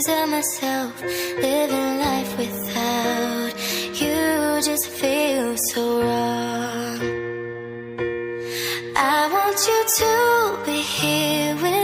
pictures of myself living life without you just feels so wrong. I want you to be here with